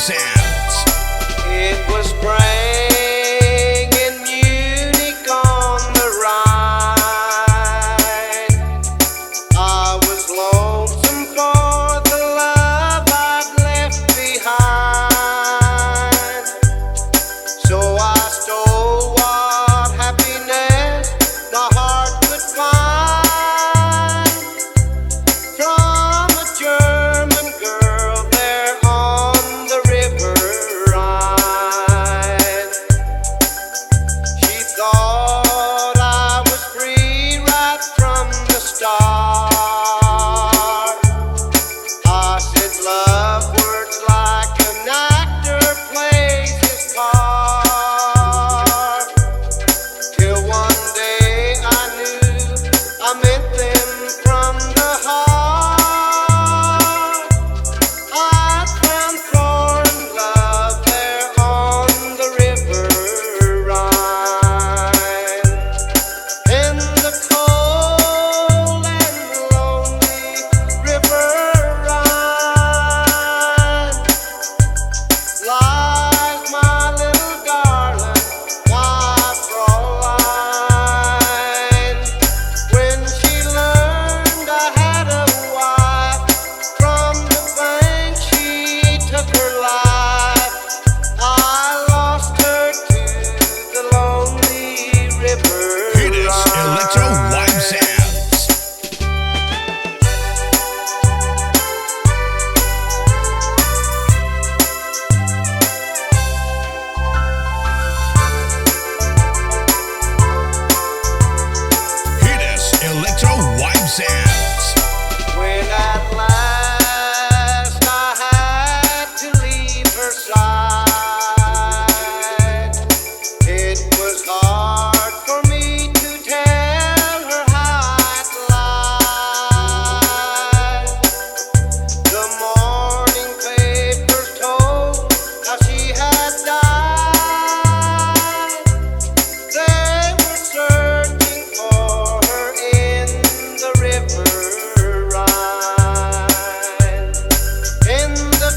sounds. It was spring in Munich on the Rhine. I was lonesome for the love I'd left behind. So I stole what happiness my heart could find from a German girl there on the river Rhine. She thought I was free right from the start. I said love works like an actor plays his part. Till one day I knew I meant them from the heart. I found foreign love there on the river Rhine. In the cold and lonely river Rhine lies my little darling, my Fräulein. When she learned I had a wife, from the bank she took her life. I lost her to the lonely river It is Electro Wipe Sounds. It is Electro Wipe Sounds. When at last I had to leave her side, it was hard for me to tell her how I'd lied. The morning papers told how she had died. They were searching for her in the river Rhine. In the